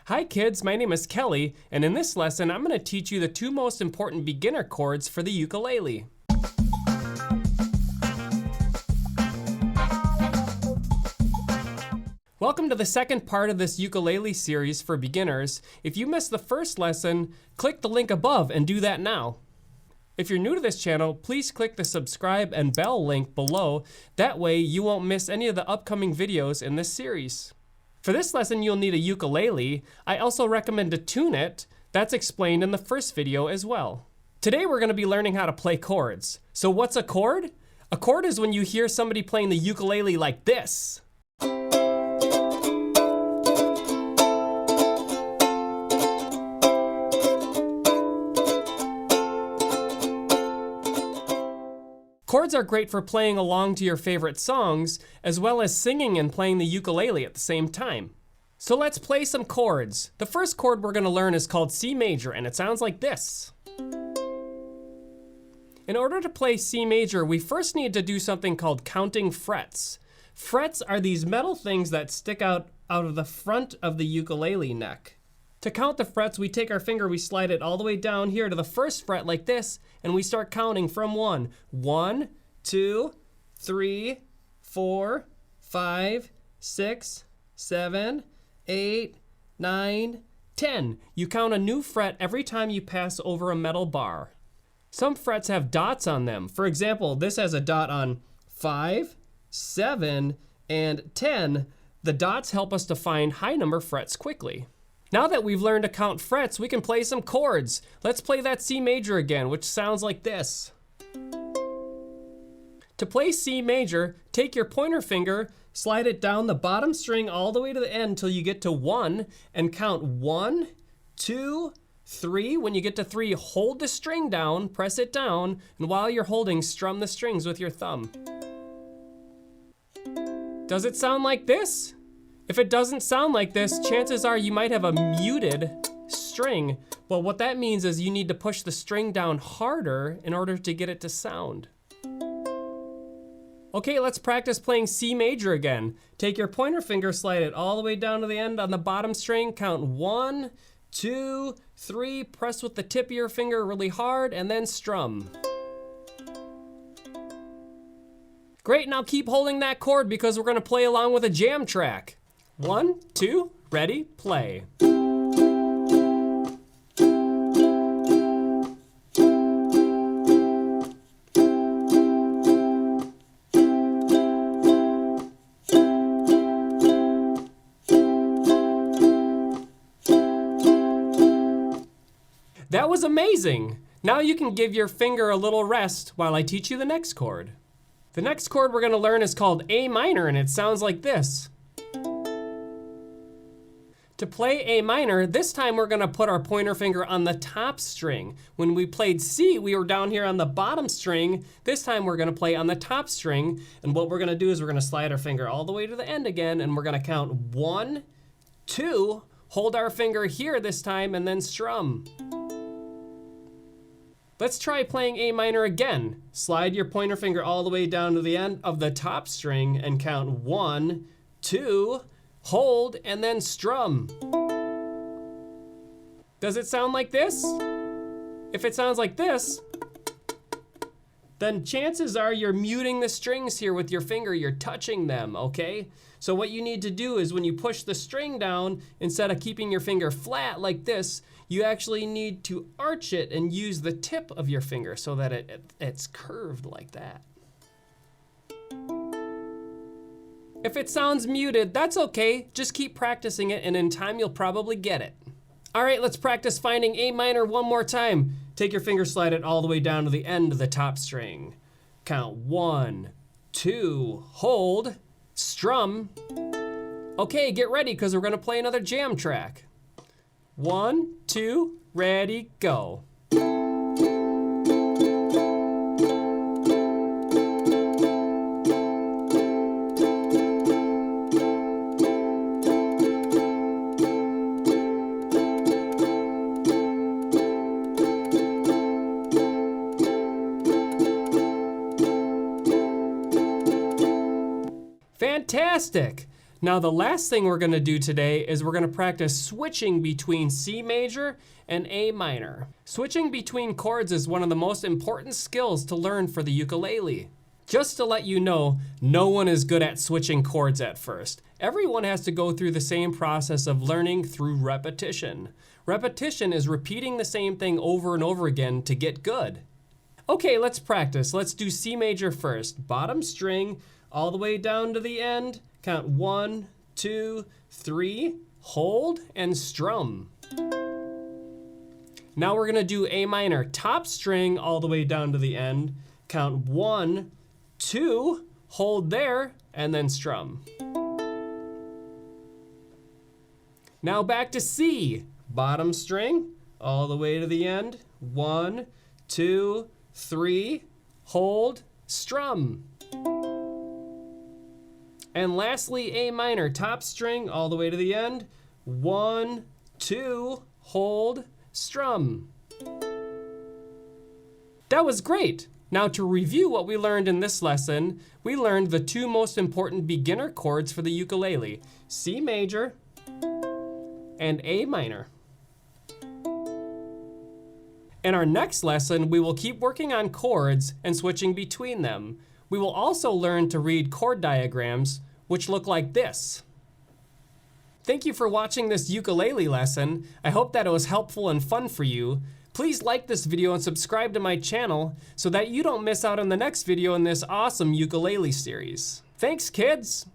Hi kids, my name is Kelly, and in this lesson I'm going to teach you the two most important beginner chords for the ukulele. Welcome to the second part of this ukulele series for beginners. If you missed the first lesson, click the link above and do that now. If you're new to this channel, please click the subscribe and bell link below. That way you won't miss any of the upcoming videos in this series. For this lesson, you'll need a ukulele. I also recommend to tune it. That's explained in the first video as well. Today we're going to be learning how to play chords. So what's a chord? A chord is when you hear somebody playing the ukulele like this. Chords are great for playing along to your favorite songs, as well as singing and playing the ukulele at the same time. So let's play some chords. The first chord we're going to learn is called C major, and it sounds like this. In order to play C major, we first need to do something called counting frets. Frets are these metal things that stick out of the front of the ukulele neck. To count the frets, we take our finger, we slide it all the way down here to the first fret like this, and we start counting from 1. 1, 2, 3, 4, 5, 6, 7, 8, 9, 10. You count a new fret every time you pass over a metal bar. Some frets have dots on them. For example, this has a dot on 5, 7, and 10. The dots help us to find high number frets quickly. Now that we've learned to count frets, we can play some chords. Let's play that C major again, which sounds like this. To play C major, take your pointer finger, slide it down the bottom string all the way to the end until you get to 1, and count 1, 2, 3. When you get to 3, hold the string down, press it down, and while you're holding, strum the strings with your thumb. Does it sound like this? If it doesn't sound like this, chances are you might have a muted string. Well, what that means is you need to push the string down harder in order to get it to sound. Okay, let's practice playing C major again. Take your pointer finger, slide it all the way down to the end on the bottom string, count 1, 2, 3, press with the tip of your finger really hard, and then strum. Great, now keep holding that chord because we're gonna play along with a jam track. 1, 2, ready, play. That was amazing. Now you can give your finger a little rest while I teach you the next chord. The next chord we're gonna learn is called A minor, and it sounds like this. To play A minor, this time we're gonna put our pointer finger on the top string. When we played C, we were down here on the bottom string. This time we're gonna play on the top string, and what we're gonna do is we're gonna slide our finger all the way to the end again, and we're gonna count 1, 2, hold our finger here this time, and then strum. Let's try playing A minor again. Slide your pointer finger all the way down to the end of the top string and count 1, 2, hold, and then strum. Does it sound like this? If it sounds like this, then chances are you're muting the strings here with your finger, you're touching them, okay? So what you need to do is when you push the string down, instead of keeping your finger flat like this, you actually need to arch it and use the tip of your finger so that it's curved like that. If it sounds muted, that's okay. Just keep practicing it, and in time you'll probably get it. All right, let's practice finding A minor one more time. Take your finger, slide it all the way down to the end of the top string. Count 1, 2, hold, strum. Okay, get ready, because we're gonna play another jam track. 1, 2, ready, go. Fantastic. Now the last thing we're gonna do today is we're gonna practice switching between C major and A minor. Switching between chords is one of the most important skills to learn for the ukulele. Just to let you know, no one is good at switching chords at first. Everyone has to go through the same process of learning through repetition. Repetition is repeating the same thing over and over again to get good. Okay, let's practice. Let's do C major first. Bottom string, all the way down to the end. Count 1, 2, 3, hold, and strum. Now we're gonna do A minor. Top string all the way down to the end. Count 1, 2, hold there, and then strum. Now back to C. Bottom string, all the way to the end. 1, 2, 3, hold, strum. And lastly, A minor, top string, all the way to the end. 1, 2, hold, strum. That was great. Now to review what we learned in this lesson, we learned the two most important beginner chords for the ukulele, C major and A minor. In our next lesson, we will keep working on chords and switching between them. We will also learn to read chord diagrams, which look like this. Thank you for watching this ukulele lesson. I hope that it was helpful and fun for you. Please like this video and subscribe to my channel so that you don't miss out on the next video in this awesome ukulele series. Thanks, kids!